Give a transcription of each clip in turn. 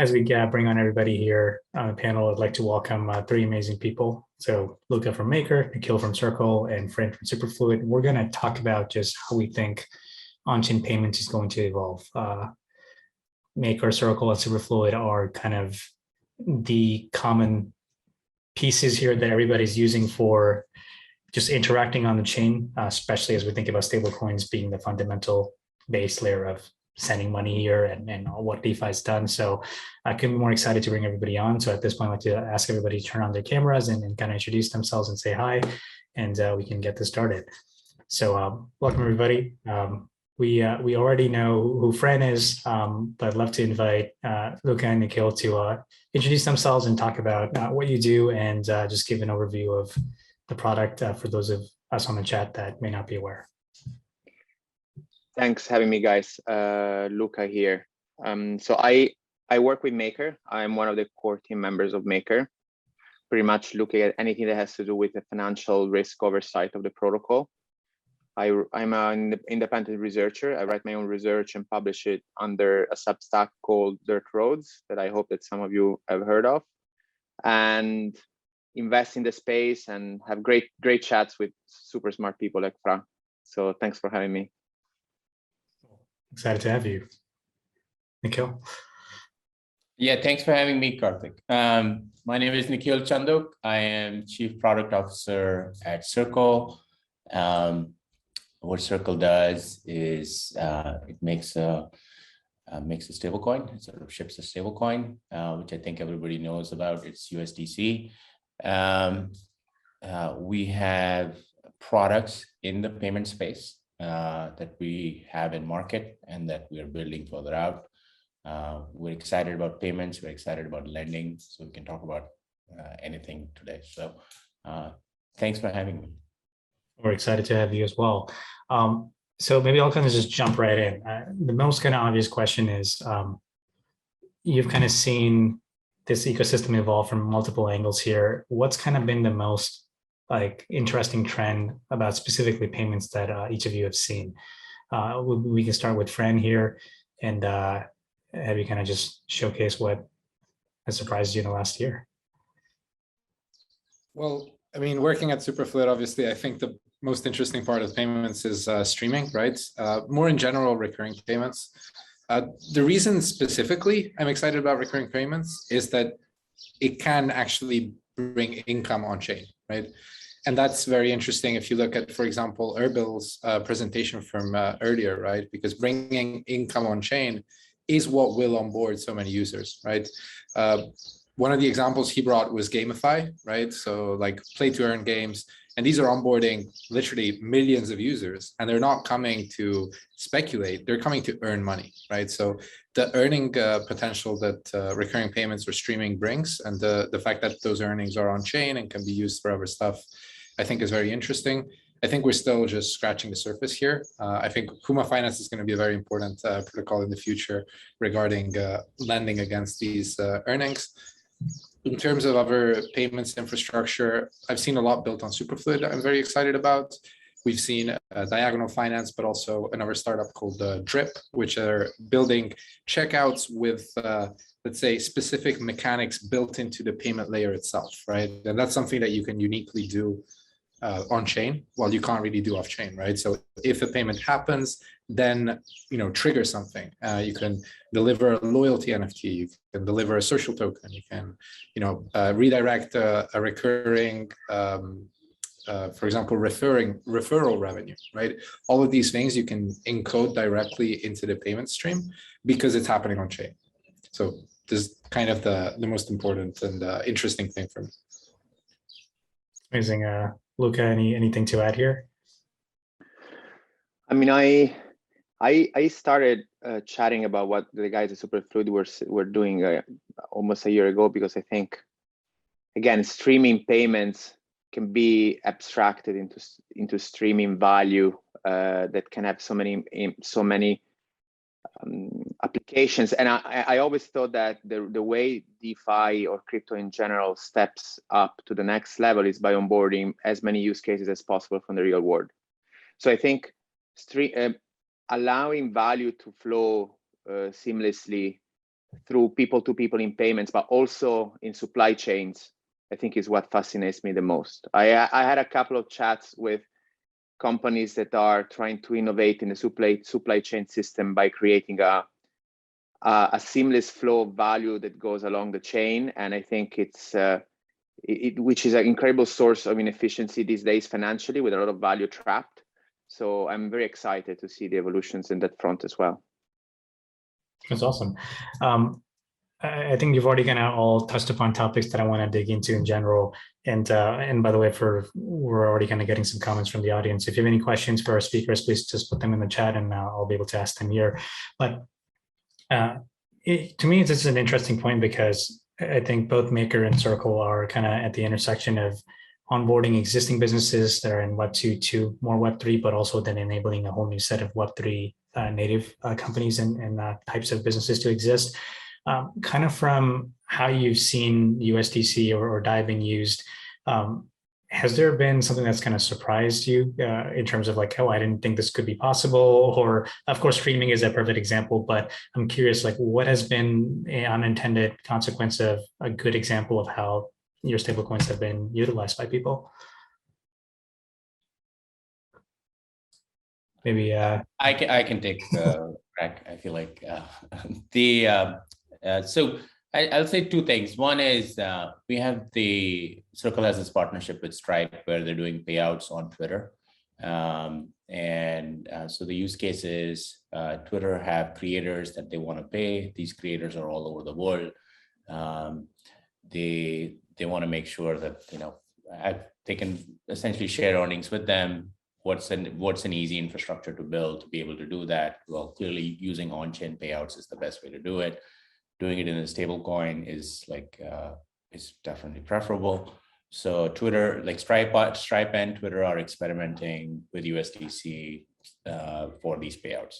as we bring on everybody here on the panel, I'd like to welcome three amazing people. So Luca from Maker, Nikhil from Circle, and Fran from Superfluid. We're going to talk about just how we think on-chain payments is going to evolve. Maker, Circle, and Superfluid are kind of the common pieces here that everybody's using for just interacting on the chain, especially as we think about stablecoins being the fundamental base layer of sending money here and what DeFi has done. So I couldn't be more excited to bring everybody on. So at this point, I'd like to ask everybody to turn on their cameras and kind of introduce themselves and say hi, and we can get this started. So welcome, everybody. We already know who Fran is, but I'd love to invite Luca and Nikhil to introduce themselves and talk about what you do and just give an overview of the product for those of us on the chat that may not be aware. Thanks for having me, guys. Luca here. So I work with Maker. I'm one of the core team members of Maker, pretty much looking at anything that has to do with the financial risk oversight of the protocol. I'm an independent researcher. I write my own research and publish it under a Substack called Dirt Roads that I hope that some of you have heard of, and invest in the space and have great chats with super smart people like Fra. So thanks for having me. Excited to have you. Nikhil? Yeah, thanks for having me, Karthik. My name is Nikhil Chandhok. I am Chief Product Officer at Circle. What Circle does is it makes a stablecoin. It sort of ships a stablecoin, which I think everybody knows about. It's USDC. We have products in the payment space that we have in market and that we are building further out. We're excited about payments. We're excited about lending. So we can talk about anything today. So thanks for having me. We're excited to have you as well. So maybe I'll kind of just jump right in. The most kind of obvious question is, you've kind of seen this ecosystem evolve from multiple angles here. What's kind of been the most interesting trend about specifically payments that each of you have seen? We can start with Fran here and have you kind of just showcase what has surprised you in the last year. Well, I mean, working at Superfluid, obviously, I think the most interesting part of payments is streaming, right? More in general, recurring payments. The reason specifically I'm excited about recurring payments is that it can actually bring income on chain, right? And that's very interesting if you look at, for example, Erbil's presentation from earlier, right? Because bringing income on chain is what will onboard so many users, right? One of the examples he brought was gamify, right? So like play to earn games. And these are onboarding literally millions of users, and they're not coming to speculate, they're coming to earn money, right? So the earning potential that recurring payments or streaming brings, and the fact that those earnings are on chain and can be used for other stuff, I think is very interesting. I think we're still just scratching the surface here. I think Kuma Finance is going to be a very important protocol in the future regarding lending against these earnings. In terms of other payments infrastructure, I've seen a lot built on Superfluid that I'm very excited about. We've seen Diagonal Finance, but also another startup called Drip, which are building checkouts with, let's say, specific mechanics built into the payment layer itself, right? And that's something that you can uniquely do on chain, while you can't really do off chain, right? So if a payment happens, then trigger something. You can deliver a loyalty NFT, you can deliver a social token, you can redirect a recurring, for example, referral revenue, right? All of these things you can encode directly into the payment stream because it's happening on chain. So this is kind of the most important and interesting thing for me. Amazing. Luca, anything to add here? I mean, I started chatting about what the guys at Superfluid were doing almost a year ago, because I think, again, streaming payments can be abstracted into streaming value that can have so many applications. And I always thought that the way DeFi or crypto in general steps up to the next level is by onboarding as many use cases as possible from the real world. So I think allowing value to flow seamlessly through people-to-people in payments, but also in supply chains, I think is what fascinates me the most. I had a couple of chats with companies that are trying to innovate in the supply chain system by creating a seamless flow of value that goes along the chain. And I think it's which is an incredible source of inefficiency these days financially, with a lot of value trapped. So I'm very excited to see the evolutions in that front as well. That's awesome. I think you've already kind of all touched upon topics that I want to dig into in general. And by the way, we're already kind of getting some comments from the audience. If you have any questions for our speakers, please just put them in the chat, and I'll be able to ask them here. But to me, this is an interesting point, because I think both Maker and Circle are kind of at the intersection of onboarding existing businesses that are in Web 2 to more Web 3, but also then enabling a whole new set of Web 3 native companies and types of businesses to exist. Kind of from how you've seen USDC or DAI being used, has there been something that's kind of surprised you in terms of like, oh, I didn't think this could be possible? Or of course, streaming is a perfect example, but I'm curious, like, what has been an unintended consequence of a good example of how your stablecoins have been utilized by people? Maybe I can take crack. I feel like so I'll say two things. One is we have Circle has this partnership with Stripe where they're doing payouts on Twitter. So the use case is Twitter have creators that they want to pay. These creators are all over the world. They want to make sure that, they can essentially share earnings with them. What's an easy infrastructure to build to be able to do that? Well, clearly using on-chain payouts is the best way to do it. Doing it in a stable coin is definitely preferable. So Twitter, like Stripe and Twitter are experimenting with USDC for these payouts.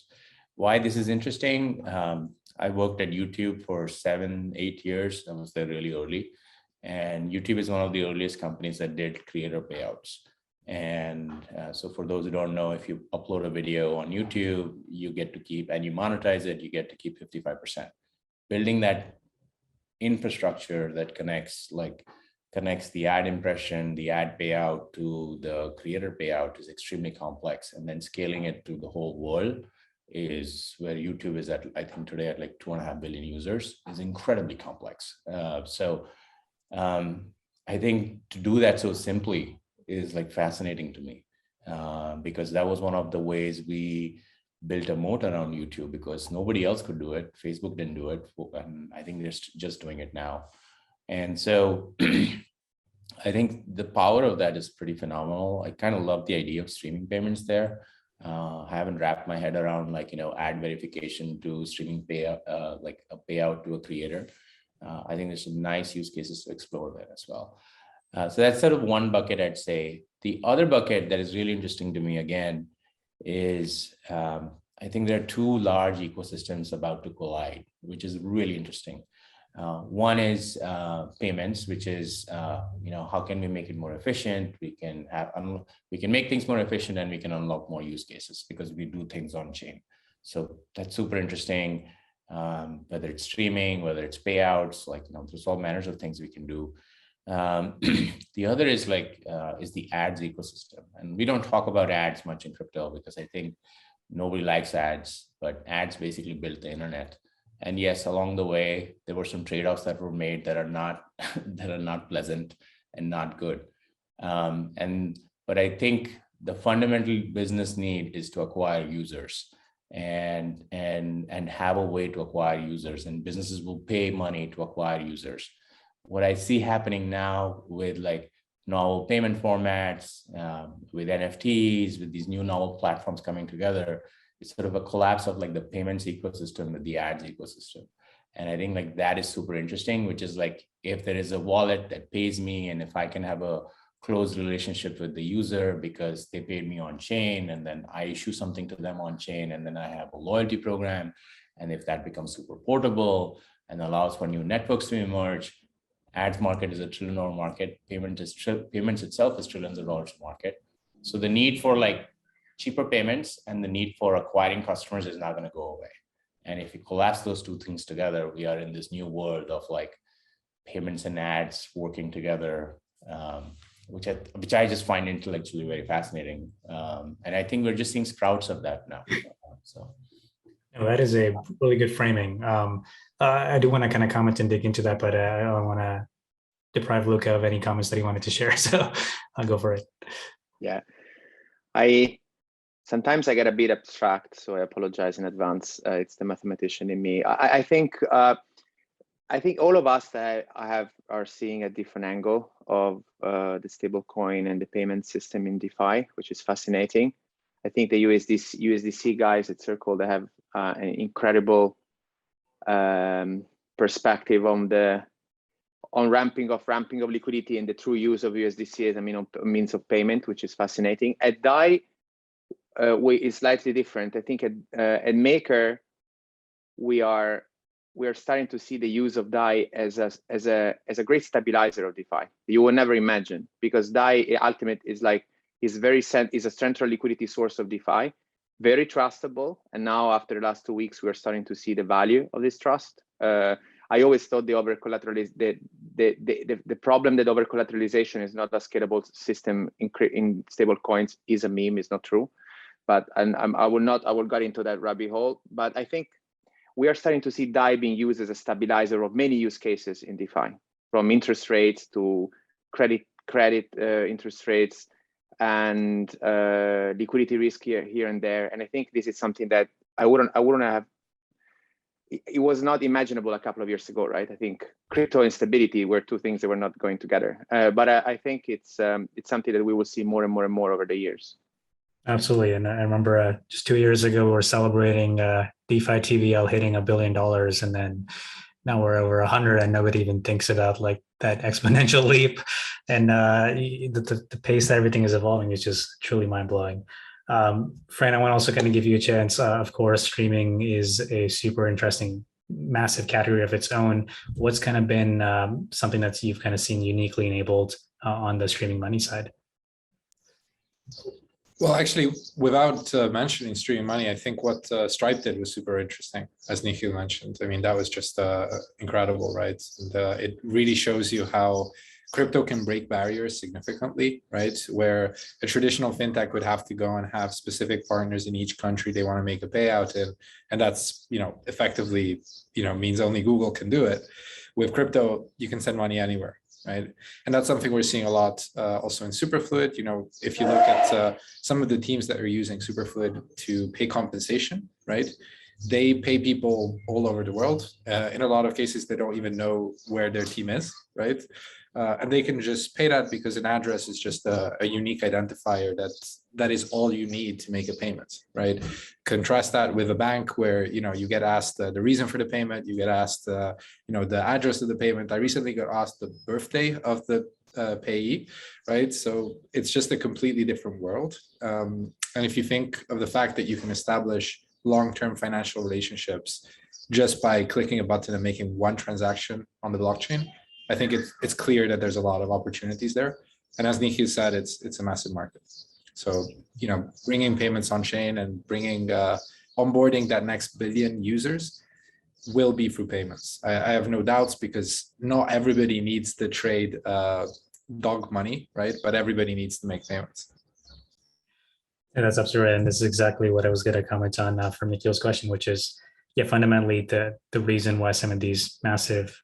Why this is interesting? I worked at YouTube for 7-8 years. I was there really early. And YouTube is one of the earliest companies that did creator payouts. And so for those who don't know, if you upload a video on YouTube, you get to keep, and you monetize it, you get to keep 55%. Building that infrastructure that connects the ad impression, the ad payout to the creator payout is extremely complex. And then scaling it to the whole world is where YouTube is at, I think today at like 2.5 billion users, is incredibly complex. I think to do that so simply is like fascinating to me, because that was one of the ways we built a moat around YouTube, because nobody else could do it. Facebook didn't do it, and I think they're just doing it now. And so I think the power of that is pretty phenomenal. I kind of love the idea of streaming payments there. I haven't wrapped my head around ad verification to streaming payout, like a payout to a creator. I think there's some nice use cases to explore there as well. So that's sort of one bucket, I'd say. The other bucket that is really interesting to me, again, is I think there are two large ecosystems about to collide, which is really interesting. One is payments, which is how can we make it more efficient? We can make things more efficient, and we can unlock more use cases because we do things on chain. So that's super interesting. Whether it's streaming, whether it's payouts, there's all manners of things we can do. The other is the ads ecosystem. And we don't talk about ads much in crypto because I think nobody likes ads, but ads basically built the internet. And yes, along the way, there were some trade-offs that were made that are not pleasant and not good. But I think the fundamental business need is to acquire users and have a way to acquire users, and businesses will pay money to acquire users. What I see happening now with novel payment formats, with NFTs, with these new novel platforms coming together, it's sort of a collapse of the payments ecosystem with the ads ecosystem. And I think that is super interesting, which is if there is a wallet that pays me, and if I can have a close relationship with the user because they paid me on chain, and then I issue something to them on chain, and then I have a loyalty program. And if that becomes super portable and allows for new networks to emerge, ads market is a $1 trillion market. Payments itself is trillions of dollars market. So the need for cheaper payments and the need for acquiring customers is not going to go away. And if you collapse those two things together, we are in this new world of like payments and ads working together, which I just find intellectually very fascinating. And I think we're just seeing sprouts of that now. So. No, that is a really good framing. I do want to kind of comment and dig into that, but I don't want to deprive Luca of any comments that he wanted to share. So I'll go for it. Yeah, sometimes I get a bit abstract, so I apologize in advance. It's the mathematician in me. I think all of us that are seeing a different angle of the stablecoin and the payment system in DeFi, which is fascinating. I think the USDC guys at Circle, they have an incredible perspective on ramping of liquidity and the true use of USDC as a means of payment, which is fascinating. At DAI, is slightly different. I think at Maker, we are starting to see the use of DAI as a great stabilizer of DeFi. You will never imagine, because DAI ultimate is a central liquidity source of DeFi, very trustable. And now after the last 2 weeks, we are starting to see the value of this trust. I always thought the problem that over collateralization is not a scalable system in stable coins is a meme, is not true. But I will get into that rabbit hole. But I think we are starting to see DAI being used as a stabilizer of many use cases in DeFi, from interest rates to credit interest rates and liquidity risk here and there. And I think this is something that I wouldn't have. It was not imaginable a couple of years ago, right? I think crypto and stability were two things that were not going together. But I think it's something that we will see more and more and more over the years. Absolutely. And I remember just 2 years ago, we were celebrating DeFi TVL hitting $1 billion. And then now we're over 100 and nobody even thinks about like that exponential leap. And the pace that everything is evolving is just truly mind blowing. Fran, I want to also kind of give you a chance. Of course, streaming is a super interesting, massive category of its own. What's kind of been something that you've kind of seen uniquely enabled on the streaming money side? Well, actually, without mentioning streaming money, I think what Stripe did was super interesting, as Nikhil mentioned. I mean, that was just incredible, right? And it really shows you how crypto can break barriers significantly, right? Where a traditional fintech would have to go and have specific partners in each country they want to make a payout in. And that's, effectively, means only Google can do it. With crypto, you can send money anywhere, right? And that's something we're seeing a lot also in Superfluid. If you look at some of the teams that are using Superfluid to pay compensation, right? They pay people all over the world. In a lot of cases, they don't even know where their team is, right? And they can just pay that because an address is just a unique identifier that is all you need to make a payment, right? Contrast that with a bank where you get asked the reason for the payment, you get asked the address of the payment. I recently got asked the birthday of the payee, right? So it's just a completely different world. And if you think of the fact that you can establish long-term financial relationships just by clicking a button and making one transaction on the blockchain, I think it's clear that there's a lot of opportunities there. And as Nikhil said, it's a massive market. So, bringing payments on chain and bringing onboarding that next billion users will be through payments. I have no doubts, because not everybody needs to trade dog money, right? But everybody needs to make payments. Yeah, that's absolutely right. And this is exactly what I was going to comment on from Nikhil's question, which is, fundamentally the reason why some of these massive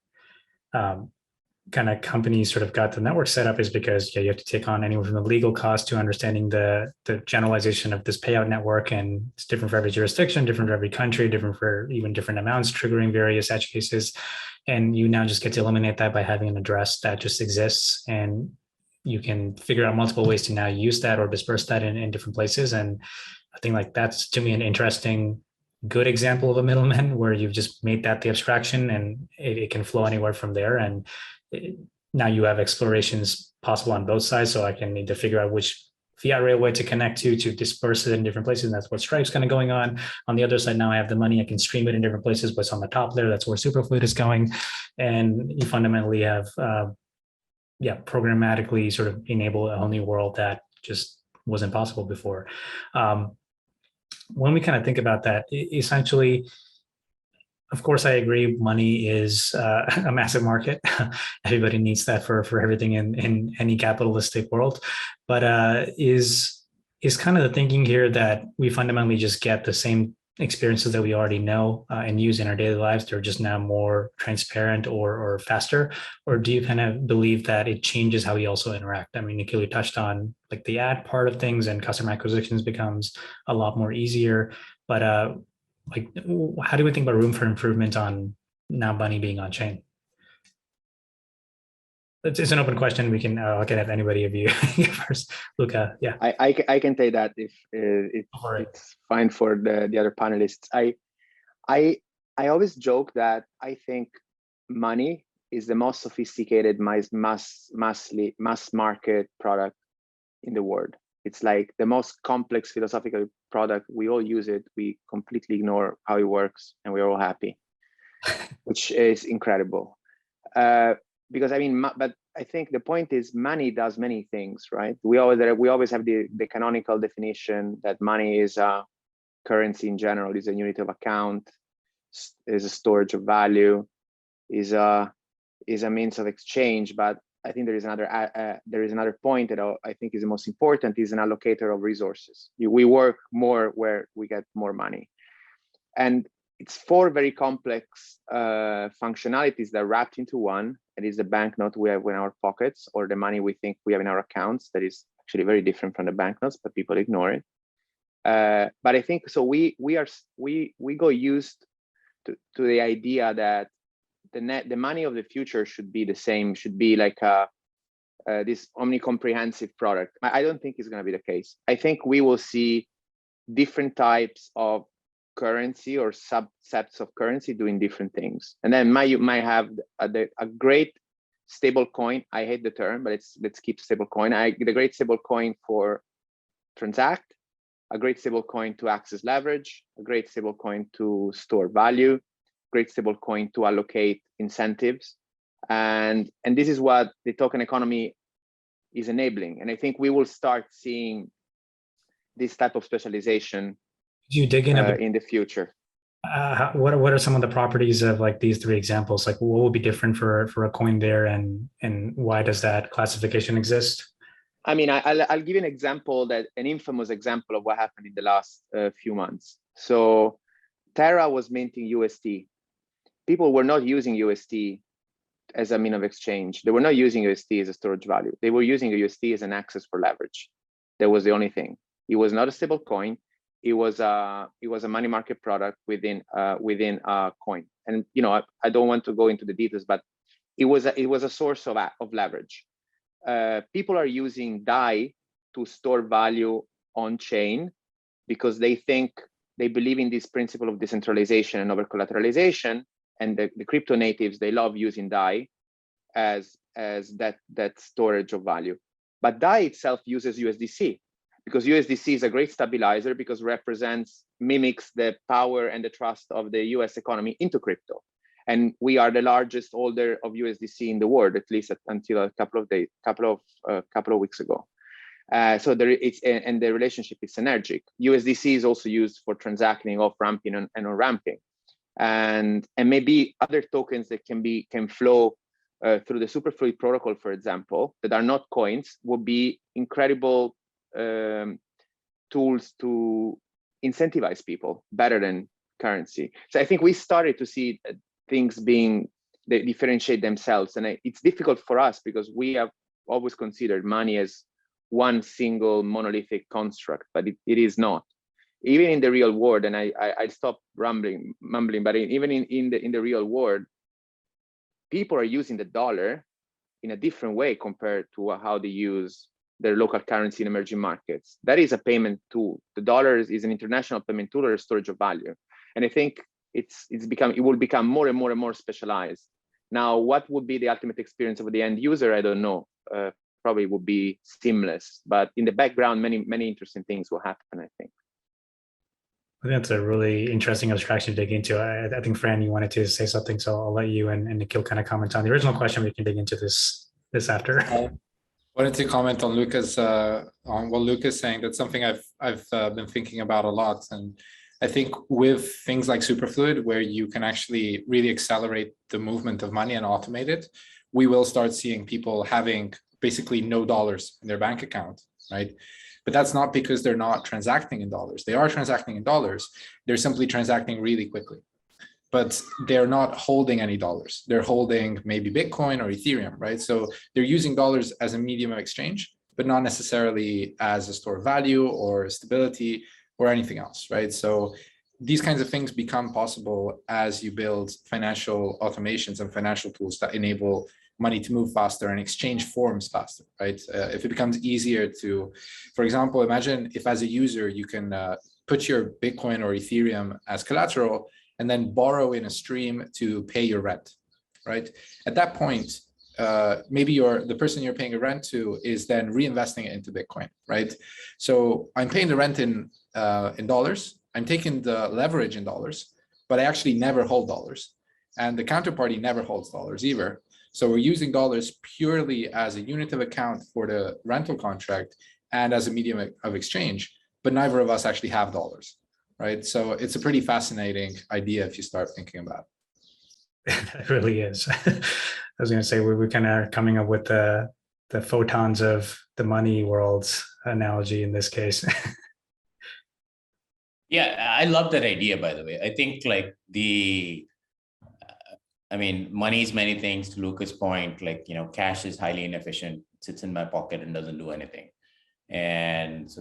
kind of companies sort of got the network set up is because you have to take on anywhere from the legal cost to understanding the generalization of this payout network, and it's different for every jurisdiction, different for every country, different for even different amounts, triggering various edge cases. And you now just get to eliminate that by having an address that just exists, and you can figure out multiple ways to now use that or disperse that in different places. And I think like that's, to me, an interesting, good example of a middleman where you've just made that the abstraction, and it can flow anywhere from there. And now you have explorations possible on both sides. So I can need to figure out which fiat railway to connect to disperse it in different places. And that's what Stripe's kind of going on. On the other side, now I have the money, I can stream it in different places, but it's on the top there. That's where Superfluid is going. And you fundamentally have, programmatically sort of enable a whole new world that just wasn't possible before. When we kind of think about that, essentially, Of course, I agree. Money is a massive market. Everybody needs that for everything in any capitalistic world. But is kind of the thinking here that we fundamentally just get the same experiences that we already know and use in our daily lives? They're just now more transparent or faster? Or do you kind of believe that it changes how we also interact? I mean, Nikhil, you touched on like the ad part of things, and customer acquisitions becomes a lot more easier. But like, how do we think about room for improvement on now money being on chain? It's an open question. We can I can have anybody of you first. Luca, yeah. I can take that if it's fine for the other panelists. I always joke that I think money is the most sophisticated mass market product in the world. It's like the most complex philosophical product. We all use it. We completely ignore how it works, and we're all happy, which is incredible. Because I mean, but I think the point is money does many things, right? We always have the canonical definition that money is a currency in general, is a unit of account, is a storage of value, is a means of exchange. But I think there is another point that I think is the most important, is an allocator of resources. We work more where we get more money. And it's four very complex functionalities that are wrapped into one. It is the banknote we have in our pockets, or the money we think we have in our accounts. That is actually very different from the banknotes, but people ignore it. But I think so. We go used to the idea that the money of the future should be the same, should be like this omnicomprehensive product. I don't think it's going to be the case. I think we will see different types of currency or subsets of currency doing different things. And then you might have a great stable coin. I hate the term, but let's keep stable coin. The great stable coin for transact, a great stable coin to access leverage, a great stable coin to store value, great stable coin to allocate incentives. And this is what the token economy is enabling. And I think we will start seeing this type of specialization you dig in the future. What are some of the properties of like these three examples? Like what will be different for a coin there, and why does that classification exist? I mean, I'll give you an infamous example of what happened in the last few months. So Terra was minting UST. People were not using UST as a mean of exchange. They were not using UST as a storage value. They were using UST as an access for leverage. That was the only thing. It was not a stable coin. It was a money market product within a coin. And you know, I don't want to go into the details, but it was a source of leverage. People are using DAI to store value on chain because they believe in this principle of decentralization and over collateralization. And the crypto natives, they love using DAI as that storage of value. But DAI itself uses USDC, because USDC is a great stabilizer because mimics the power and the trust of the US economy into crypto. And we are the largest holder of USDC in the world, at least until a couple of weeks ago. So and the relationship is synergic. USDC is also used for transacting, off-ramping and on-ramping. And maybe other tokens that can flow through the Superfluid protocol, for example, that are not coins, will be incredible tools to incentivize people better than currency. So I think we started to see things they differentiate themselves, and it's difficult for us because we have always considered money as one single monolithic construct, but it is not. Even in the real world, and I stop mumbling, but even in the real world, people are using the dollar in a different way compared to how they use their local currency in emerging markets. That is a payment tool. The dollar is an international payment tool or a storage of value. And I think it will become more and more and more specialized. Now, what would be the ultimate experience of the end user? I don't know. Probably would be seamless, but in the background, many interesting things will happen, I think. I think that's a really interesting abstraction to dig into. I think, Fran, you wanted to say something, so I'll let you and Nikhil kind of comment on the original question. We can dig into this after. I wanted to comment on on what Luca's saying. That's something I've been thinking about a lot, and I think with things like Superfluid, where you can actually really accelerate the movement of money and automate it, we will start seeing people having basically no dollars in their bank account, right? But that's not because they're not transacting in dollars. They are transacting in dollars. They're simply transacting really quickly, but they're not holding any dollars. They're holding maybe Bitcoin or Ethereum, right? So they're using dollars as a medium of exchange, but not necessarily as a store of value or stability or anything else, right? So these kinds of things become possible as you build financial automations and financial tools that enable money to move faster and exchange forms faster, right? If it becomes easier to, for example, imagine if as a user, you can put your Bitcoin or Ethereum as collateral and then borrow in a stream to pay your rent, right? At that point, maybe the person you're paying a rent to is then reinvesting it into Bitcoin, right? So I'm paying the rent in dollars. I'm taking the leverage in dollars, but I actually never hold dollars. And the counterparty never holds dollars either. So we're using dollars purely as a unit of account for the rental contract and as a medium of exchange, but neither of us actually have dollars, right? So it's a pretty fascinating idea if you start thinking about it. It really is. I was going to say we're kind of coming up with the photons of the money world's analogy in this case. Yeah, I love that idea, by the way. I think like money is many things. To Luca's point, like, cash is highly inefficient, sits in my pocket and doesn't do anything. And so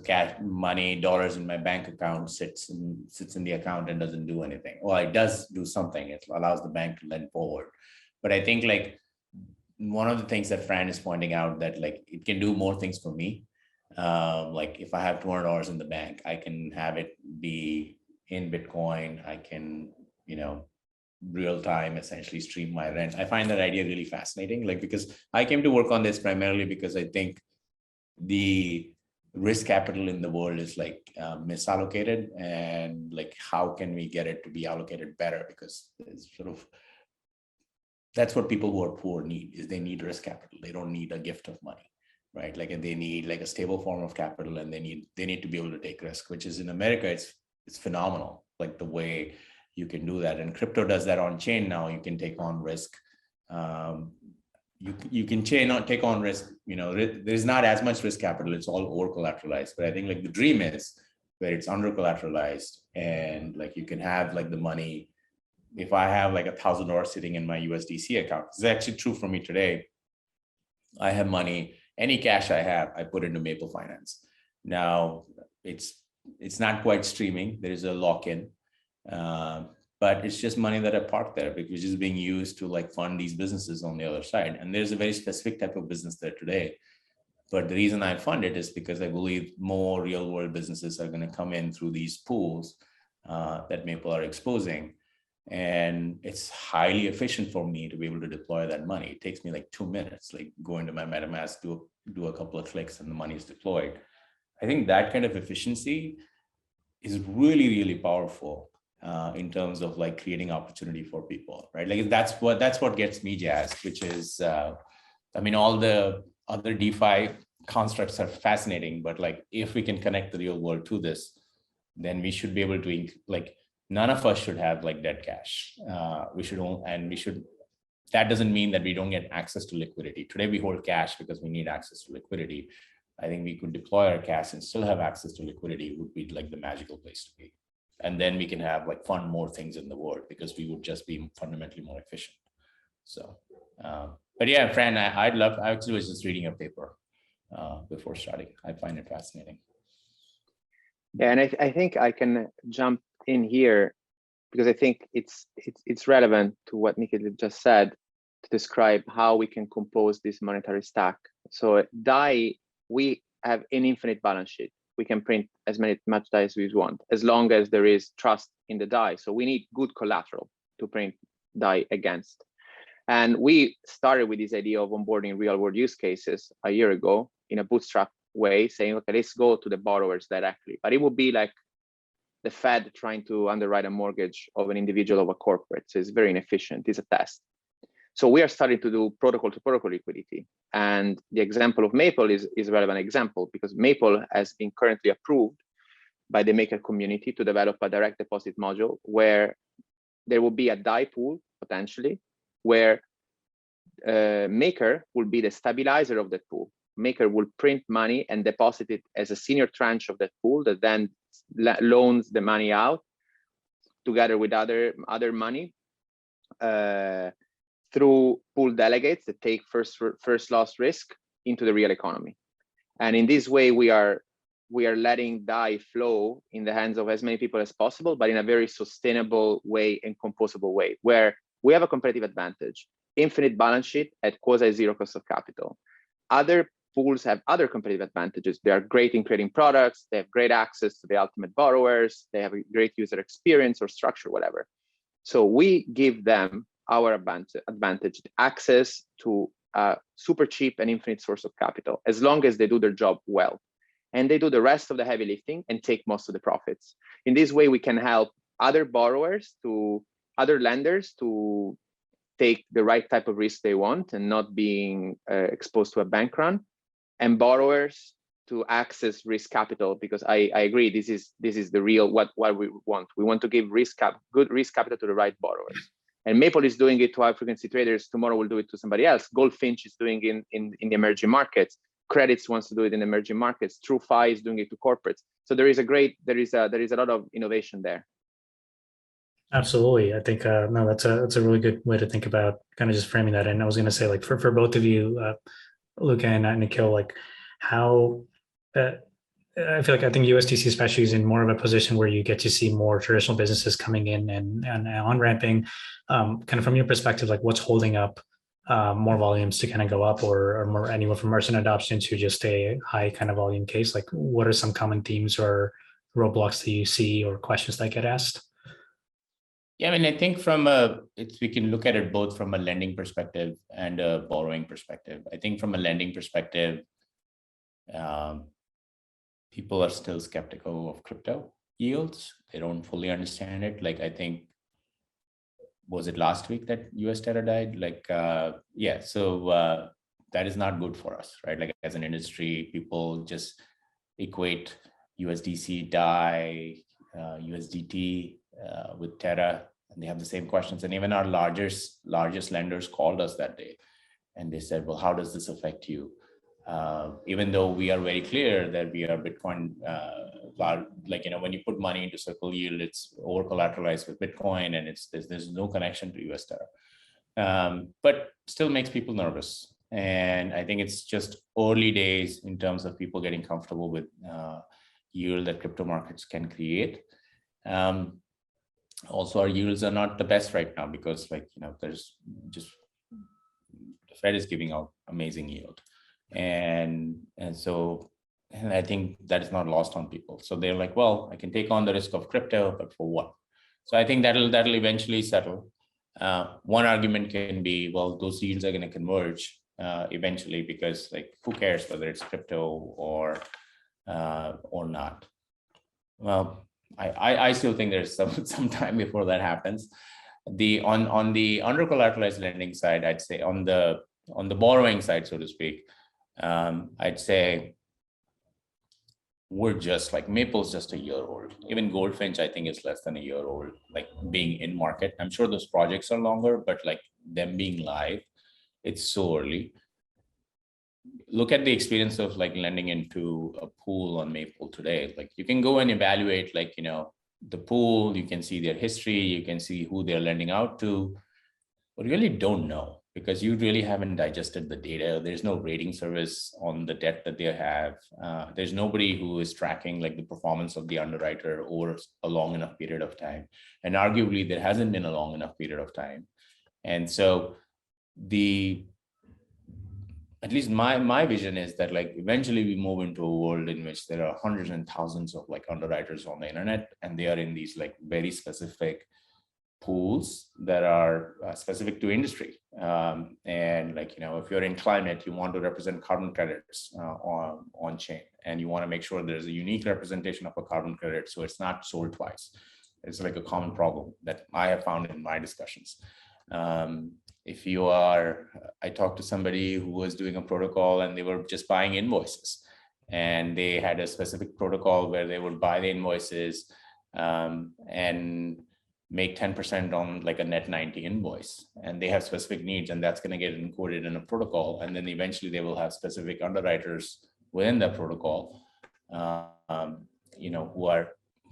dollars in my bank account sits in the account and doesn't do anything. Well, it does do something. It allows the bank to lend forward. But I think like one of the things that Fran is pointing out that like it can do more things for me. Like if I have $200 in the bank, I can have it be in Bitcoin. I can, real time essentially stream my rent. I find that idea really fascinating, like because I came to work on this primarily because I think the risk capital in the world is like misallocated, and like how can we get it to be allocated better, because it's that's what people who are poor need, is they need risk capital. They don't need a gift of money, right? Like they need like a stable form of capital, and they need to be able to take risk, which is in America, it's phenomenal, like the way you can do that. And crypto does that on chain now. You can take on risk. You can take on risk. There's not as much risk capital. It's all over collateralized. But I think like the dream is where it's under collateralized, and like you can have like the money. If I have like $1,000 sitting in my USDC account, it's actually true for me today. I have money, any cash I have, I put into Maple Finance. Now it's not quite streaming. There is a lock-in. But it's just money that I parked there, which is being used to like fund these businesses on the other side. And there's a very specific type of business there today. But the reason I fund it is because I believe more real world businesses are going to come in through these pools that Maple are exposing. And it's highly efficient for me to be able to deploy that money. It takes me like 2 minutes, like go into my MetaMask, do a couple of clicks, and the money is deployed. I think that kind of efficiency is really, really powerful. In terms of like creating opportunity for people, right? Like that's what gets me jazzed, which is, all the other DeFi constructs are fascinating, but like if we can connect the real world to this, then we should be able to, like none of us should have like dead cash. That doesn't mean that we don't get access to liquidity. Today we hold cash because we need access to liquidity. I think we could deploy our cash and still have access to liquidity. It would be like the magical place to be. And then we can have like fund more things in the world because we would just be fundamentally more efficient. So, but yeah, Fran, I actually was just reading a paper before starting. I find it fascinating. Yeah, and I think I can jump in here because I think it's relevant to what Nikhil just said to describe how we can compose this monetary stack. So DAI, we have an infinite balance sheet. We can print as much DAI as we want, as long as there is trust in the DAI. So we need good collateral to print DAI against. And we started with this idea of onboarding real world use cases a year ago in a bootstrap way, saying, okay, let's go to the borrowers directly. But it would be like the Fed trying to underwrite a mortgage of an individual of a corporate. So it's very inefficient. It's a test. So we are starting to do protocol to protocol liquidity. And the example of Maple is a relevant example because Maple has been currently approved by the maker community to develop a direct deposit module where there will be a DAI pool potentially, where maker will be the stabilizer of that pool. Maker will print money and deposit it as a senior tranche of that pool that then loans the money out together with other money through pool delegates that take first loss risk into the real economy. And in this way, we are letting DAI flow in the hands of as many people as possible, but in a very sustainable way and composable way, where we have a competitive advantage, infinite balance sheet at quasi zero cost of capital. Other pools have other competitive advantages. They are great in creating products. They have great access to the ultimate borrowers. They have a great user experience or structure, whatever. So we give them our advantage, access to a super cheap and infinite source of capital, as long as they do their job well. And they do the rest of the heavy lifting and take most of the profits. In this way, we can help other lenders to take the right type of risk they want and not being exposed to a bank run, and borrowers to access risk capital, because I agree, this is the real what we want. We want to give good risk capital to the right borrowers. And Maple is doing it to high frequency traders. Tomorrow we'll do it to somebody else. Goldfinch is doing it in the emerging markets. Credits wants to do it in emerging markets. TrueFi is doing it to corporates. So there is a lot of innovation there. Absolutely. I think no, that's a really good way to think about kind of just framing that. And I was going to say, like, for both of you, Luca and Nikhil, like how I feel like I think USDC especially is in more of a position where you get to see more traditional businesses coming in and on ramping. Kind of from your perspective, like what's holding up more volumes to kind of go up, or more anywhere from merchant adoption to just a high kind of volume case? Like what are some common themes or roadblocks that you see or questions that get asked? Yeah, I mean, I think we can look at it both from a lending perspective and a borrowing perspective. I think from a lending perspective, people are still skeptical of crypto yields. They don't fully understand it. Like, I think, was it last week that US Terra died? Like, yeah, so that is not good for us, right? Like as an industry, people just equate USDC, DAI, USDT with Terra, and they have the same questions. And even our largest lenders called us that day, and they said, well, how does this affect you? Even though we are very clear that we are Bitcoin, like, when you put money into Circle Yield, it's over collateralized with Bitcoin, and there's no connection to US Terra, but still makes people nervous. And I think it's just early days in terms of people getting comfortable with yield that crypto markets can create. Also, our yields are not the best right now because, there's just the Fed is giving out amazing yield. And I think that is not lost on people. So they're like, well, I can take on the risk of crypto, but for what? So I think that'll eventually settle. One argument can be, well, those yields are going to converge eventually, because who cares whether it's crypto or not? Well, I still think there's some time before that happens. On the under collateralized lending side, I'd say on the borrowing side, so to speak, I'd say we're just Maple's just a year old. Even Goldfinch, I think, is less than a year old, being in market. I'm sure those projects are longer, but them being live, it's so early. Look at the experience of lending into a pool on Maple today. You can go and evaluate the pool, you can see their history, you can see who they're lending out to, but you really don't know because you really haven't digested the data. There's no rating service on the debt that they have. There's nobody who is tracking the performance of the underwriter over a long enough period of time. And arguably there hasn't been a long enough period of time. And so at least my vision is that eventually we move into a world in which there are hundreds and thousands of underwriters on the internet, and they are in these very specific pools that are specific to industry. And if you're in climate, you want to represent carbon credits on chain, and you want to make sure there's a unique representation of a carbon credit, so it's not sold twice. It's a common problem that I have found in my discussions. I talked to somebody who was doing a protocol and they were just buying invoices. and they had a specific protocol where they would buy the invoices and make 10% on like a net 90 invoice, and they have specific needs, and that's going to get encoded in a protocol, and then eventually they will have specific underwriters within that protocol,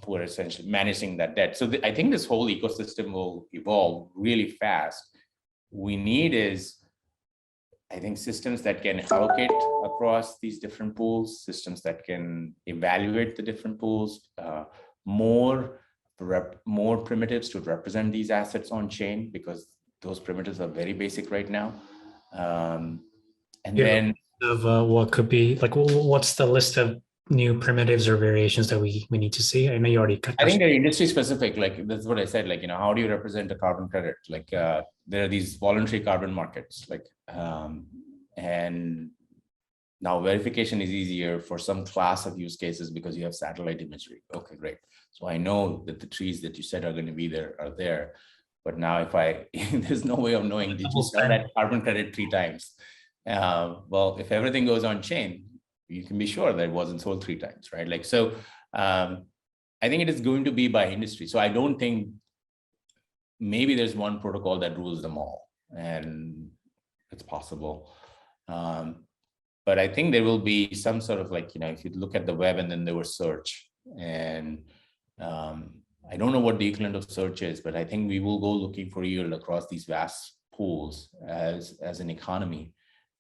who are essentially managing that debt. So I think this whole ecosystem will evolve really fast. We need is, I think, systems that can allocate across these different pools, systems that can evaluate the different pools, more primitives to represent these assets on chain, because those primitives are very basic right now. Then of what could be like, what's the list of new primitives or variations that we need to see? I know you already cut. I think they're industry specific. Like that's what I said. Like, how do you represent a carbon credit? Like there are these voluntary carbon markets. Like and now verification is easier for some class of use cases because you have satellite imagery. Okay, great. So I know that the trees that you said are going to be there are there. But now if there's no way of knowing, did you sell that carbon credit 3 times? Well, if everything goes on chain, you can be sure that it wasn't sold 3 times, right? Like, so I think it is going to be by industry. So I don't think maybe there's one protocol that rules them all, and it's possible. But I think there will be some sort of like, if you look at the web and then there was search, and I don't know what the equivalent of search is, but I think we will go looking for yield across these vast pools as an economy.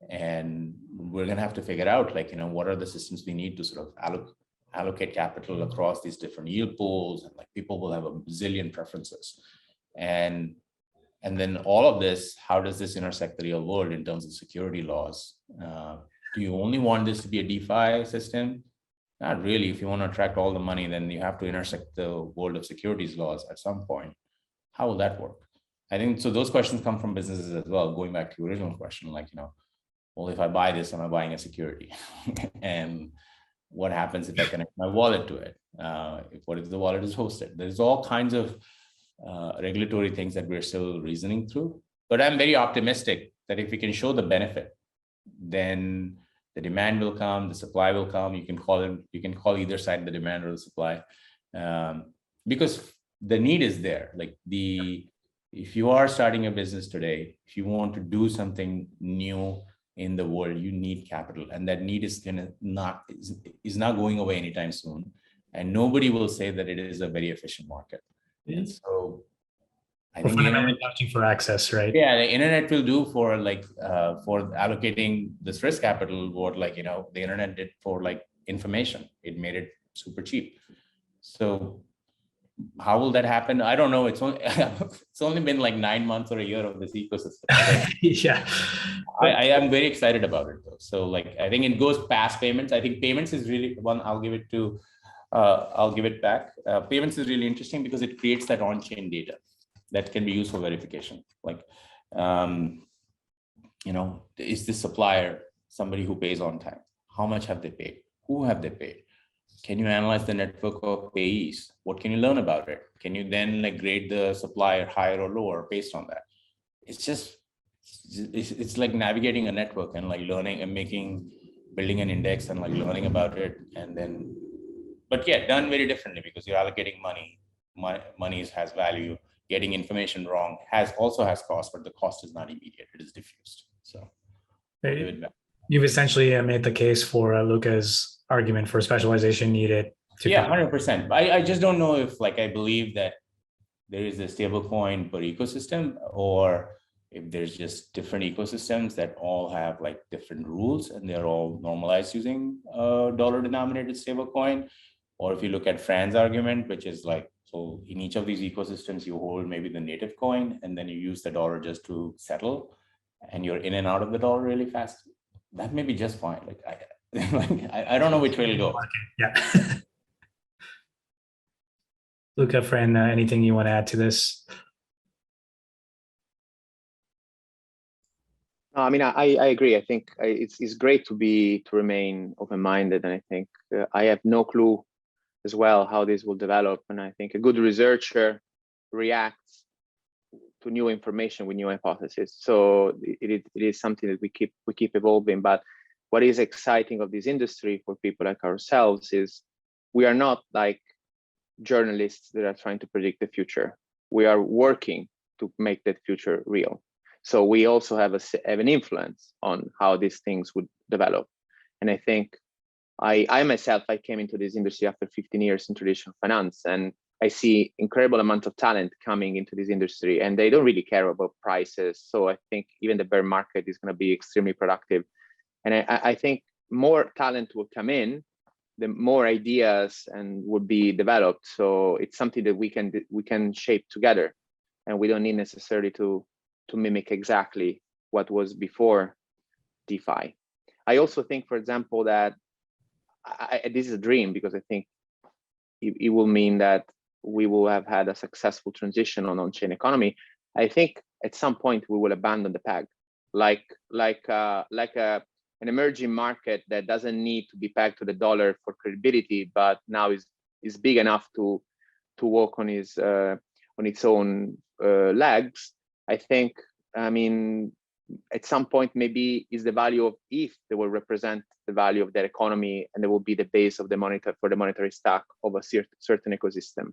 And we're going to have to figure out, like, what are the systems we need to sort of allocate capital across these different yield pools, and like people will have a bazillion preferences. And then all of this, how does this intersect the real world in terms of security laws? Do you only want this to be a DeFi system? Not really. If you want to attract all the money, then you have to intersect the world of securities laws at some point. How will that work? I think so. Those questions come from businesses as well. Going back to your original question, like, well, if I buy this, am I buying a security? And what happens if I connect my wallet to it? What if the wallet is hosted? There's all kinds of regulatory things that we're still reasoning through. But I'm very optimistic that if we can show the benefit, then the demand will come, the supply will come. You can call either side the demand or the supply, because the need is there. Like if you are starting a business today, if you want to do something new in the world, you need capital, and that need is not going away anytime soon. And nobody will say that it is a very efficient market. And so I think fundamentally touching for access, right? Yeah, the internet will do for like for allocating this risk capital what the internet did for like information. It made it super cheap. So how will that happen? I don't know. It's only been like 9 months or a year of this ecosystem. Yeah, I am very excited about it though. So like I think it goes past payments. I think payments is really one. I'll give it back. Payments is really interesting because it creates that on-chain data that can be used for verification. Like, is this supplier somebody who pays on time? How much have they paid? Who have they paid? Can you analyze the network of payees? What can you learn about it? Can you then like grade the supplier higher or lower based on that? It's like navigating a network and like learning and building an index and like learning about it. And then, but yeah, done very differently because you're allocating money. Money has value. Getting information wrong also has cost, but the cost is not immediate. It is diffused. So you've essentially made the case for Luca's argument for specialization needed. Yeah, 100%. I just don't know if I believe that there is a stable coin per ecosystem, or if there's just different ecosystems that all have like different rules and they're all normalized using a dollar denominated stable coin. Or if you look at Fran's argument, which is like, so in each of these ecosystems, you hold maybe the native coin and then you use the dollar just to settle and you're in and out of the dollar really fast. That may be just fine. I don't know which way it'll go. Yeah. Luca, Fran, anything you want to add to this? I mean, I agree. I think it's great to remain open-minded, and I think I have no clue as well how this will develop. And I think a good researcher reacts to new information with new hypotheses. So it is something that we keep evolving. But what is exciting of this industry for people like ourselves is we are not like journalists that are trying to predict the future. We are working to make that future real. So we also have an influence on how these things would develop. And I think I myself, I came into this industry after 15 years in traditional finance, and I see incredible amount of talent coming into this industry, and they don't really care about prices. So I think even the bear market is going to be extremely productive. And I think more talent will come in, the more ideas and would be developed. So it's something that we can shape together, and we don't need necessarily to mimic exactly what was before DeFi. I also think, for example, that this is a dream, because I think it will mean that we will have had a successful transition on-chain economy. I think at some point we will abandon the peg, like an emerging market that doesn't need to be pegged to the dollar for credibility, but now is big enough to walk on its own legs. I think, I mean, at some point maybe is the value of ETH that will represent the value of their economy, and it will be the base of the monetary stack of a certain ecosystem.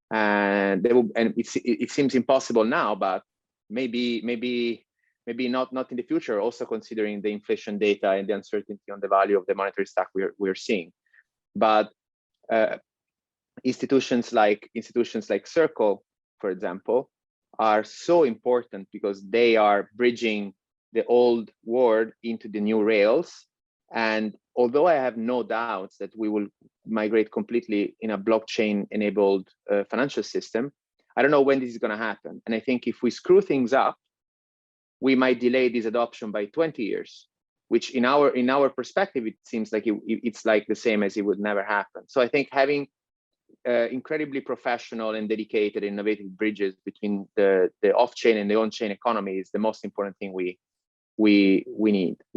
And it seems impossible now, but maybe not in the future, also considering the inflation data and the uncertainty on the value of the monetary stack we're seeing. But institutions like Circle, for example, are so important because they are bridging the old world into the new rails. And although I have no doubts that we will migrate completely in a blockchain-enabled financial system, I don't know when this is going to happen. And I think if we screw things up, we might delay this adoption by 20 years, which in our perspective, it seems like it's like the same as it would never happen. So I think having incredibly professional and dedicated innovative bridges between the off-chain and the on-chain economy is the most important thing we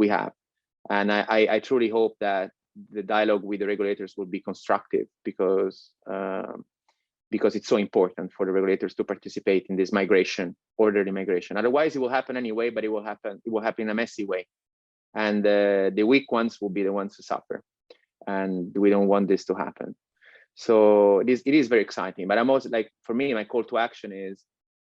have. And I truly hope that the dialogue with the regulators will be constructive, because it's so important for the regulators to participate in this orderly migration. Otherwise, it will happen anyway, but it will happen in a messy way. And the weak ones will be the ones who suffer. And we don't want this to happen. So it is very exciting. But I'm also, like, for me, my call to action is,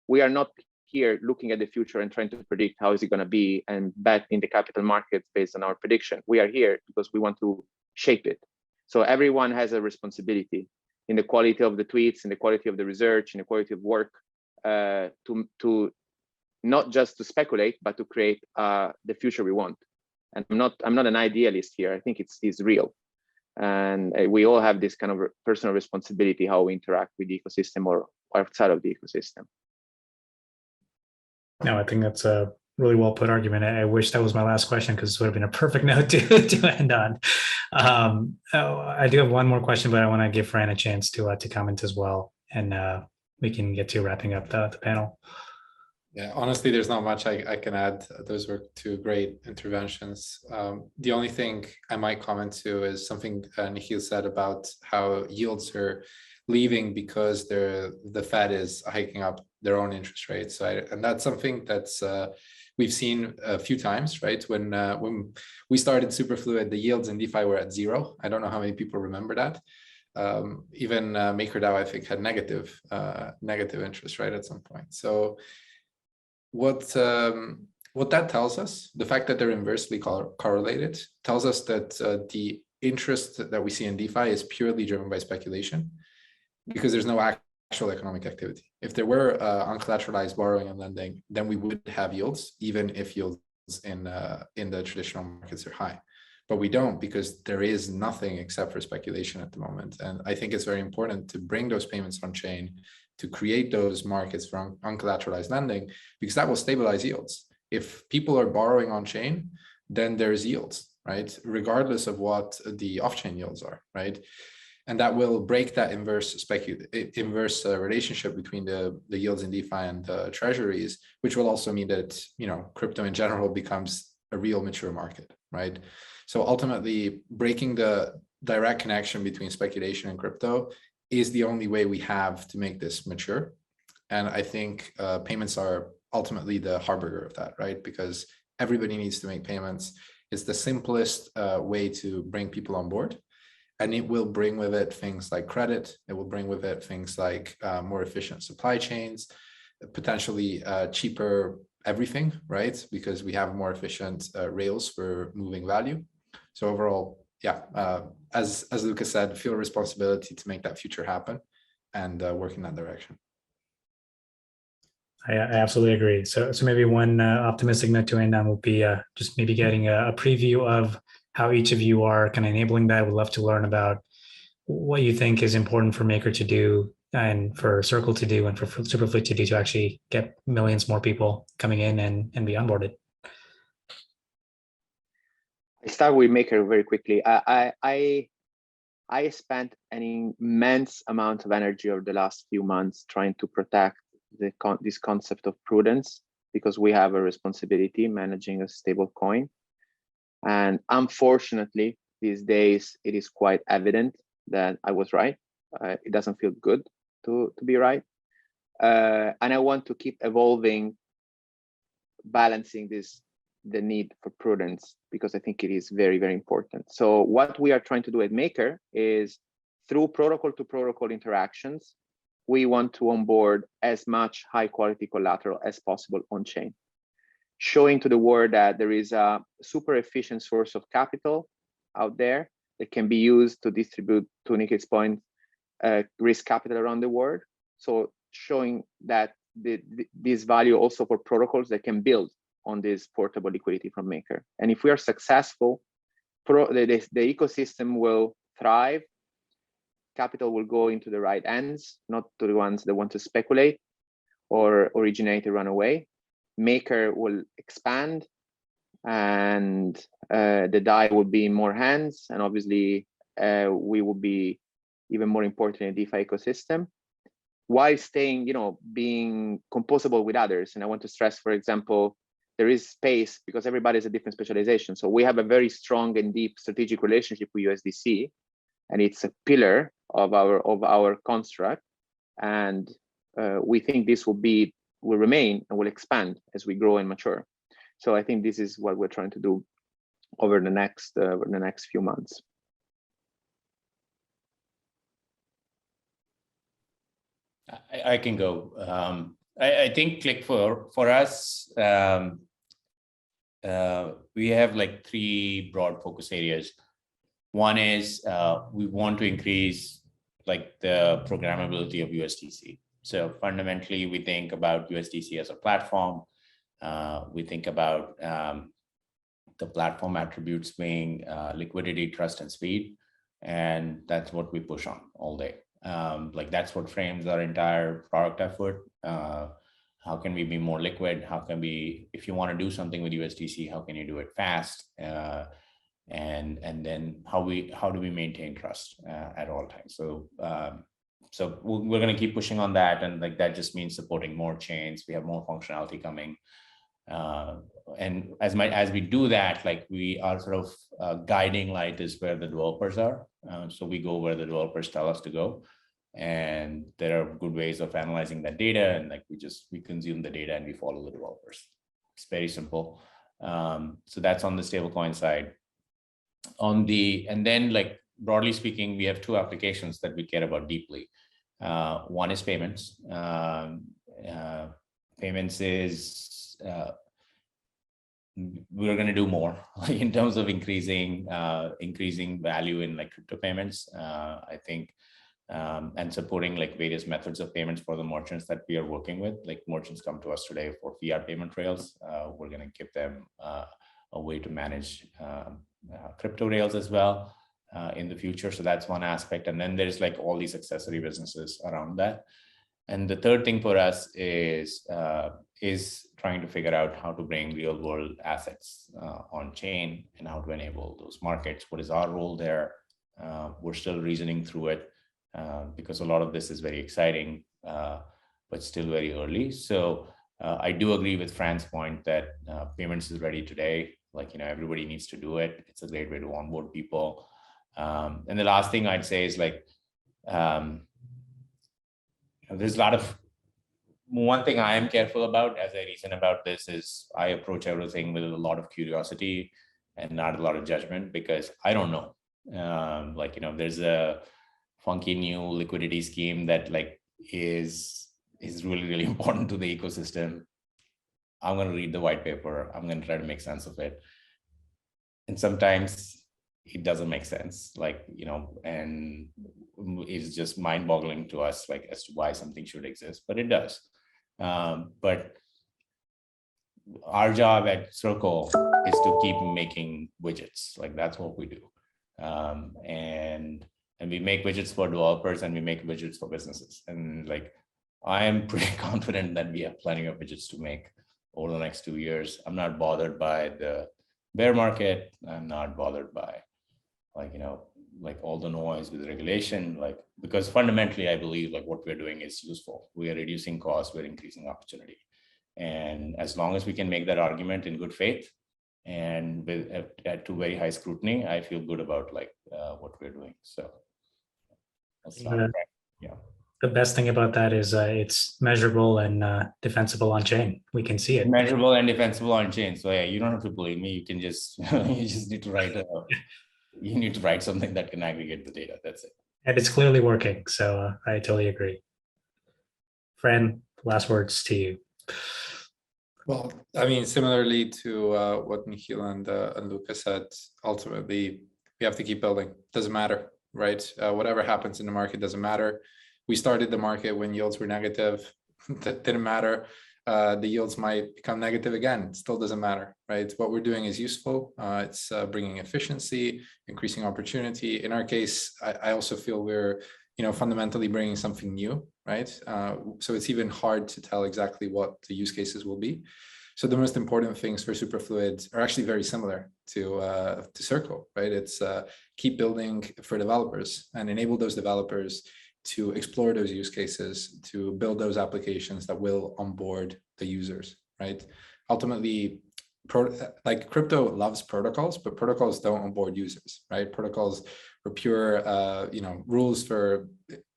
we are not here looking at the future and trying to predict how is it going to be and bet in the capital markets based on our prediction. We are here because we want to shape it. So everyone has a responsibility in the quality of the tweets, in the quality of the research, in the quality of work, to not just to speculate, but to create the future we want. And I'm not an idealist here. I think it's real. And we all have this kind of personal responsibility, how we interact with the ecosystem or outside of the ecosystem. No, I think that's a really well put argument. I wish that was my last question, because this would have been a perfect note to end on. I do have one more question, but I want to give Fran a chance to comment as well, and we can get to wrapping up the panel. Yeah, honestly, there's not much I can add. Those were two great interventions. The only thing I might comment to is something Nikhil said about how yields are leaving because the Fed is hiking up their own interest rates. And that's something that's we've seen a few times, right? When we started Superfluid, the yields in DeFi were at 0. I don't know how many people remember that. Even MakerDAO, I think, had negative interest, right, at some point. So what that tells us, the fact that they're inversely correlated, tells us that the interest that we see in DeFi is purely driven by speculation, because there's no actual economic activity. If there were uncollateralized borrowing and lending, then we would have yields, even if yields in the traditional markets are high. But we don't, because there is nothing except for speculation at the moment. And I think it's very important to bring those payments on chain, to create those markets for uncollateralized lending, because that will stabilize yields. If people are borrowing on chain, then there's yields, right? Regardless of what the off-chain yields are, right? And that will break that inverse relationship between the yields in DeFi and the treasuries, which will also mean that, crypto in general becomes a real mature market, right? So ultimately, breaking the direct connection between speculation and crypto is the only way we have to make this mature. And I think payments are ultimately the harbinger of that, right? Because everybody needs to make payments. It's the simplest way to bring people on board. And it will bring with it things like credit. It will bring with it things like more efficient supply chains, potentially cheaper everything, right? Because we have more efficient rails for moving value. So overall, yeah, as Luca said, feel a responsibility to make that future happen and work in that direction. I absolutely agree. So maybe one optimistic note to end on will be just maybe getting a preview of how each of you are kind of enabling that. We'd love to learn about what you think is important for Maker to do and for Circle to do and for Superfluid to do to actually get millions more people coming in and be onboarded. I start with Maker very quickly. I spent an immense amount of energy over the last few months trying to protect this concept of prudence, because we have a responsibility managing a stable coin. And unfortunately, these days, it is quite evident that I was right. It doesn't feel good to be right. And I want to keep evolving, balancing the need for prudence, because I think it is very, very important. So what we are trying to do at Maker is, through protocol to protocol interactions, we want to onboard as much high quality collateral as possible on chain, showing to the world that there is a super efficient source of capital out there that can be used to distribute, to Nikhil's point, risk capital around the world. So showing that this value also for protocols that can build on this portable liquidity from Maker. And if we are successful, the ecosystem will thrive. Capital will go into the right hands, not to the ones that want to speculate or originate and run away. Maker will expand, and the DAI will be in more hands, and obviously we will be even more important in the DeFi ecosystem, while staying, being composable with others. And I want to stress, for example, there is space because everybody has a different specialization. So we have a very strong and deep strategic relationship with USDC, and it's a pillar of our construct. And we think this will remain and will expand as we grow and mature. So I think this is what we're trying to do over the next few months. I can go. I think like for us, we have like 3 broad focus areas. One is we want to increase like the programmability of USDC. So fundamentally, we think about USDC as a platform. We think about the platform attributes being liquidity, trust, and speed. And that's what we push on all day. Like that's what frames our entire product effort. How can we be more liquid? How can we, if you want to do something with USDC, how can you do it fast? And then how do we maintain trust at all times? So so we're going to keep pushing on that, and like that just means supporting more chains. We have more functionality coming, and as we do that, like we are sort of guiding light is where the developers are. So we go where the developers tell us to go, and there are good ways of analyzing that data, and like we consume the data and we follow the developers. It's very simple. So that's on the stablecoin side. And then like broadly speaking, we have 2 applications that we care about deeply. One is payments. Payments is we're going to do more in terms of increasing value in like crypto payments. I think and supporting like various methods of payments for the merchants that we are working with. Like merchants come to us today for fiat payment rails. We're going to give them a way to manage crypto rails as well in the future. So that's one aspect. And then there's like all these accessory businesses around that. And the third thing for us is trying to figure out how to bring real world assets on chain and how to enable those markets. What is our role there? We're still reasoning through it because a lot of this is very exciting, but still very early. So I do agree with Fran's point that payments is ready today. Like, everybody needs to do it. It's a great way to onboard people. And the last thing I'd say is like, there's a lot of, one thing I am careful about as I reason about this is I approach everything with a lot of curiosity. and not a lot of judgment, because I don't know. There's a funky new liquidity scheme that is really, really important to the ecosystem. I'm going to read the white paper. I'm going to try to make sense of it. And sometimes it doesn't make sense, and it's just mind-boggling to us, as to why something should exist, but it does. But our job at Circle is to keep making widgets. That's what we do. And we make widgets for developers, and we make widgets for businesses. And I am pretty confident that we have plenty of widgets to make over the next 2 years. I'm not bothered by the bear market. I'm not bothered by all the noise with regulation, because fundamentally I believe what we're doing is useful. We are reducing costs, we're increasing opportunity. And as long as we can make that argument in good faith and to very high scrutiny, I feel good about what we're doing. So that's the best thing about that is it's measurable and defensible on chain. We can see it. Measurable and defensible on chain. So yeah, you don't have to believe me. You can just you just need to write something that can aggregate the data. That's it. And it's clearly working. So I totally agree. Fran, last words to you. Well, I mean, similarly to what Nikhil and Luca said, ultimately, we have to keep building. Doesn't matter, right? Whatever happens in the market doesn't matter. We started the market when yields were negative. That didn't matter. The yields might become negative again. Still doesn't matter, right? What we're doing is useful. It's bringing efficiency, increasing opportunity. In our case, I also feel we're, fundamentally bringing something new, right? So it's even hard to tell exactly what the use cases will be. So the most important things for Superfluid are actually very similar to Circle, right? It's keep building for developers and enable those developers to explore those use cases, to build those applications that will onboard the users, right? Ultimately, crypto loves protocols, but protocols don't onboard users, right? Protocols are pure, rules for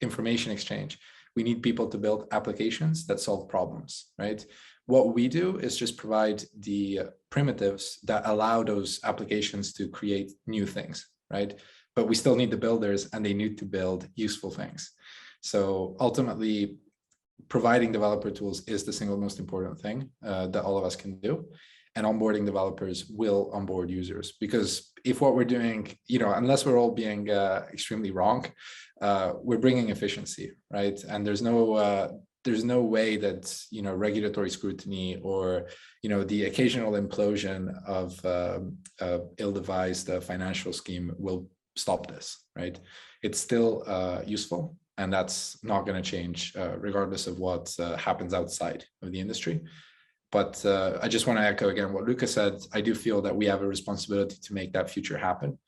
information exchange. We need people to build applications that solve problems, right? What we do is just provide the primitives that allow those applications to create new things, right? But we still need the builders, and they need to build useful things. So ultimately, providing developer tools is the single most important thing that all of us can do. And onboarding developers will onboard users, because if what we're doing, unless we're all being extremely wrong, we're bringing efficiency, right? And there's no way that regulatory scrutiny or the occasional implosion of ill-devised financial scheme will stop this, right? It's still useful, and that's not going to change regardless of what happens outside of the industry. But I just want to echo again what Luca said. I do feel that we have a responsibility to make that future happen.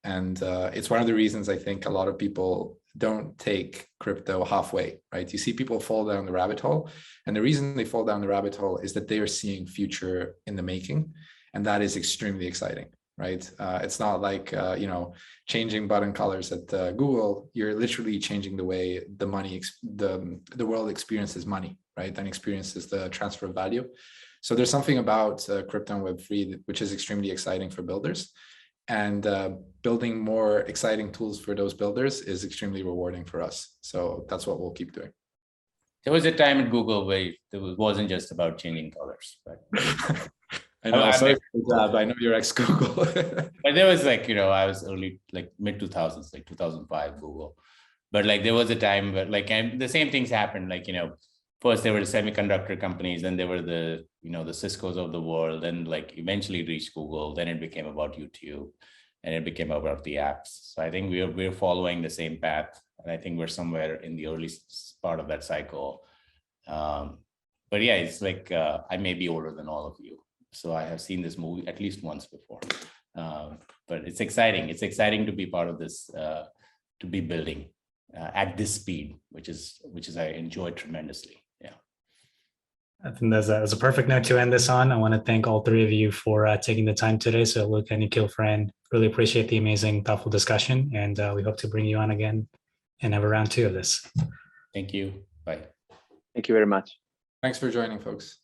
And it's one of the reasons I think a lot of people don't take crypto halfway, right? You see people fall down the rabbit hole. And the reason they fall down the rabbit hole is that they are seeing future in the making. And that is extremely exciting, right? It's not like, changing button colors at Google. You're literally changing the way the world experiences money, right? And experiences the transfer of value. So there's something about crypto and Web3 which is extremely exciting for builders. And building more exciting tools for those builders is extremely rewarding for us. So that's what we'll keep doing. There was a time at Google where it wasn't just about changing colors, but I know. Sorry for the job. I know you're ex-Google. But there was I was early, mid 2000s, 2005 Google. But there was a time where and the same things happened. First there were the semiconductor companies, then there were the the Ciscos of the world, and eventually reached Google. Then it became about YouTube, and it became about the apps. So I think we're following the same path, and I think we're somewhere in the early part of that cycle. But yeah, it's I may be older than all of you, so I have seen this movie at least once before. But it's exciting. It's exciting to be part of this, to be building at this speed, which is I enjoy tremendously. Yeah. I think that's a perfect note to end this on. I want to thank all three of you for taking the time today. So Luca, Nikhil, Fran, really appreciate the amazing, thoughtful discussion. And we hope to bring you on again and have a round 2 of this. Thank you. Bye. Thank you very much. Thanks for joining, folks.